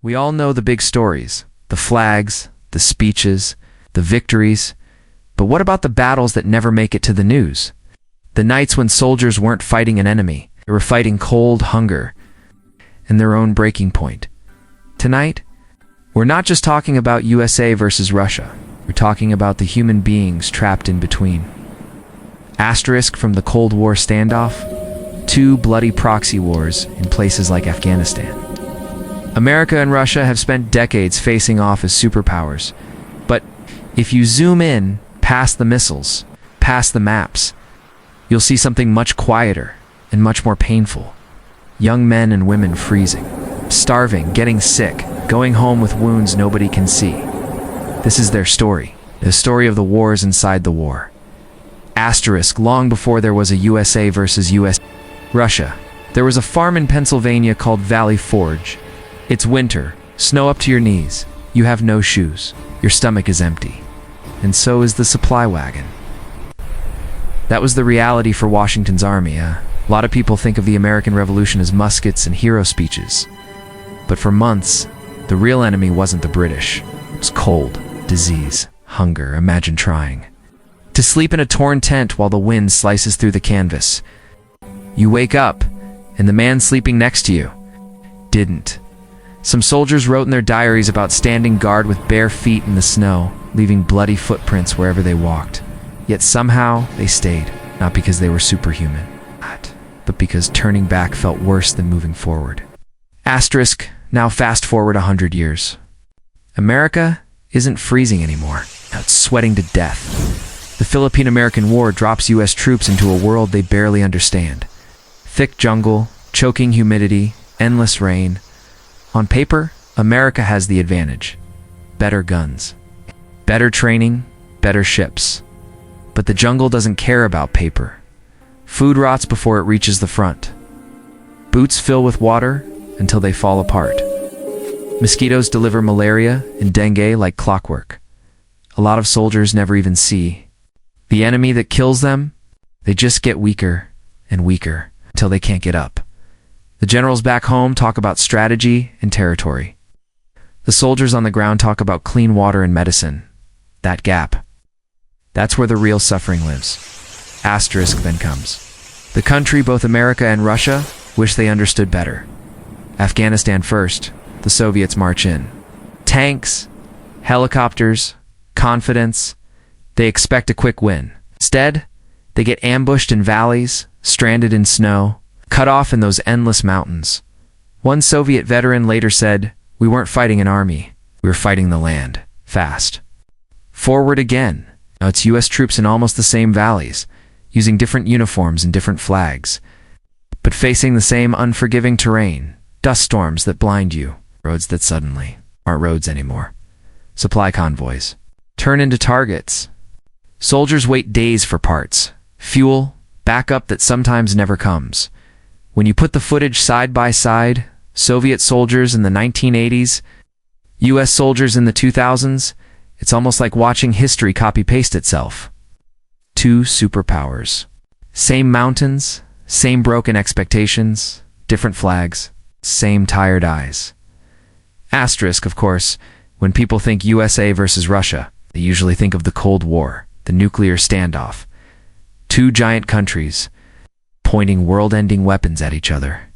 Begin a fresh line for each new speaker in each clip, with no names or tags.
We all know the big stories, the flags, the speeches, the victories. But what about the battles that never make it to the news? The nights when soldiers weren't fighting an enemy, they were fighting cold, hunger, and their own breaking point. Tonight, we're not just talking about USA versus Russia. We're talking about the human beings trapped in between. Asterisk from the Cold War standoff, 2 bloody proxy wars in places like Afghanistan. America and Russia have spent decades facing off as superpowers. But if you zoom in past the missiles, past the maps, you'll see something much quieter and much more painful. Young men and women freezing, starving, getting sick, going home with wounds nobody can see. This is their story, the story of the wars inside the war. Asterisk, long before there was a USA versus US. Russia. There was a farm in Pennsylvania called Valley Forge. It's winter, snow up to your knees. You have no shoes. Your stomach is empty. And so is the supply wagon. That was the reality for Washington's army. A lot of people think of the American Revolution as muskets and hero speeches. But for months, the real enemy wasn't the British. It was cold, disease, hunger. Imagine trying to sleep in a torn tent while the wind slices through the canvas. You wake up, and the man sleeping next to you didn't. Some soldiers wrote in their diaries about standing guard with bare feet in the snow, leaving bloody footprints wherever they walked. Yet somehow they stayed, not because they were superhuman, but because turning back felt worse than moving forward. Asterisk, now fast forward 100 years. America isn't freezing anymore. Now it's sweating to death. The Philippine-American War drops U.S. troops into a world they barely understand. Thick jungle, choking humidity, endless rain. On paper, America has the advantage. Better guns, better training, better ships. But the jungle doesn't care about paper. Food rots before it reaches the front. Boots fill with water until they fall apart. Mosquitoes deliver malaria and dengue like clockwork. A lot of soldiers never even see the enemy that kills them. They just get weaker and weaker until they can't get up. The generals back home talk about strategy and territory. The soldiers on the ground talk about clean water and medicine. That gap. That's where the real suffering lives. Asterisk then comes. The country, both America and Russia, wish they understood better. Afghanistan first, the Soviets march in. Tanks, helicopters, confidence. They expect a quick win. Instead, they get ambushed in valleys, stranded in snow, cut off in those endless mountains. One Soviet veteran later said, "We weren't fighting an army, we were fighting the land, fast." Forward again. Now it's U.S. troops in almost the same valleys, using different uniforms and different flags, but facing the same unforgiving terrain, dust storms that blind you, roads that suddenly aren't roads anymore. Supply convoys turn into targets. Soldiers wait days for parts, fuel, backup that sometimes never comes. When you put the footage side by side, Soviet soldiers in the 1980s, U.S. soldiers in the 2000s, it's almost like watching history copy-paste itself. 2 superpowers. Same mountains, same broken expectations, different flags, same tired eyes. Asterisk, of course, when people think USA versus Russia, they usually think of the Cold War, the nuclear standoff. 2 giant countries pointing world-ending weapons at each other,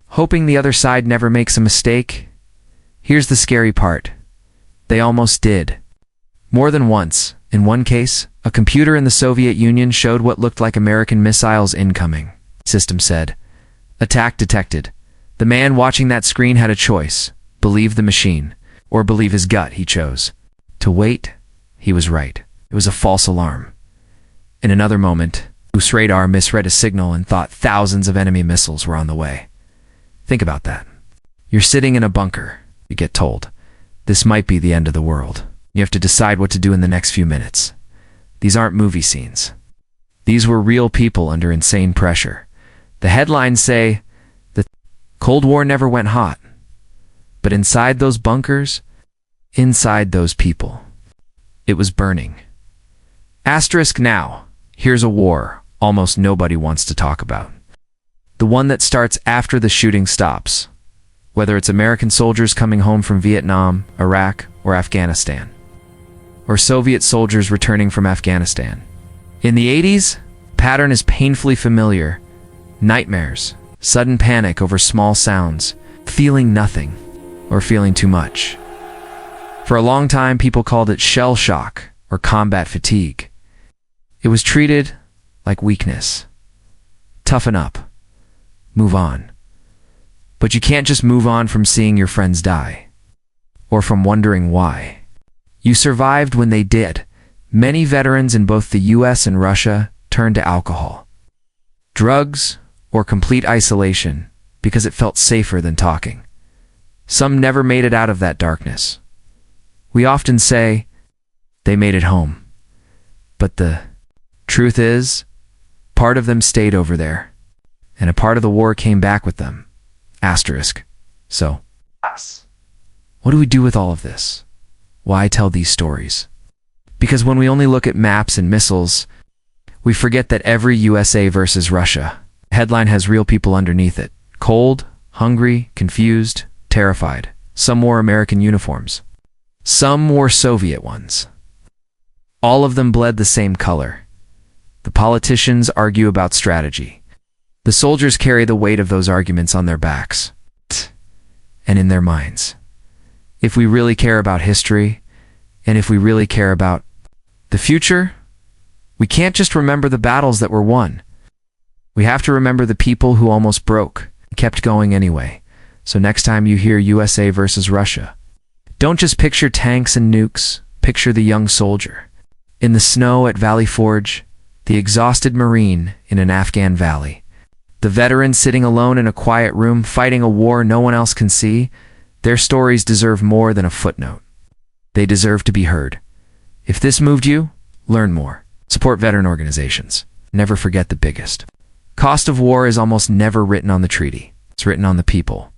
hoping the other side never makes a mistake. Here's the scary part. They almost did. More than once. In one case, a computer in the Soviet Union showed what looked like American missiles incoming. System said, "Attack detected." The man watching that screen had a choice. Believe the machine, or believe his gut. He chose to wait. He was right. It was a false alarm. In another moment, whose radar misread a signal and thought thousands of enemy missiles were on the way. Think about that. You're sitting in a bunker. You get told, this might be the end of the world. You have to decide what to do in the next few minutes. These aren't movie scenes. These were real people under insane pressure. The headlines say, the Cold War never went hot. But inside those bunkers, inside those people, it was burning. Asterisk now. Here's a war almost nobody wants to talk about. The one that starts after the shooting stops. whether it's American soldiers coming home from Vietnam, Iraq, or Afghanistan, or Soviet soldiers returning from Afghanistan. In the 80s, the pattern is painfully familiar. Nightmares, sudden panic over small sounds, feeling nothing, or feeling too much. For a long time, people called it shell shock or combat fatigue. It was treated like weakness. Toughen up. Move on. But you can't just move on from seeing your friends die, or from wondering why. You survived when they did. Many veterans in both the U.S. and Russia turned to alcohol, drugs, or complete isolation because it felt safer than talking. Some never made it out of that darkness. We often say, they made it home. But the truth is, part of them stayed over there, and a part of the war came back with them. Asterisk. So, what do we do with all of this? Why tell these stories? Because when we only look at maps and missiles, we forget that every USA versus Russia headline has real people underneath it. Cold, hungry, confused, terrified. Some wore American uniforms. Some wore Soviet ones. All of them bled the same color. The politicians argue about strategy. The soldiers carry the weight of those arguments on their backs and in their minds. If we really care about history, and if we really care about the future, we can't just remember the battles that were won. We have to remember the people who almost broke and kept going anyway. So next time you hear USA versus Russia, don't just picture tanks and nukes, picture the young soldier. In the snow at Valley Forge, the exhausted Marine in an Afghan valley, the veteran sitting alone in a quiet room fighting a war no one else can see. Their stories deserve more than a footnote. They deserve to be heard. If this moved you, learn more. Support veteran organizations. Never forget the biggest. Cost of war is almost never written on the treaty. It's written on the people.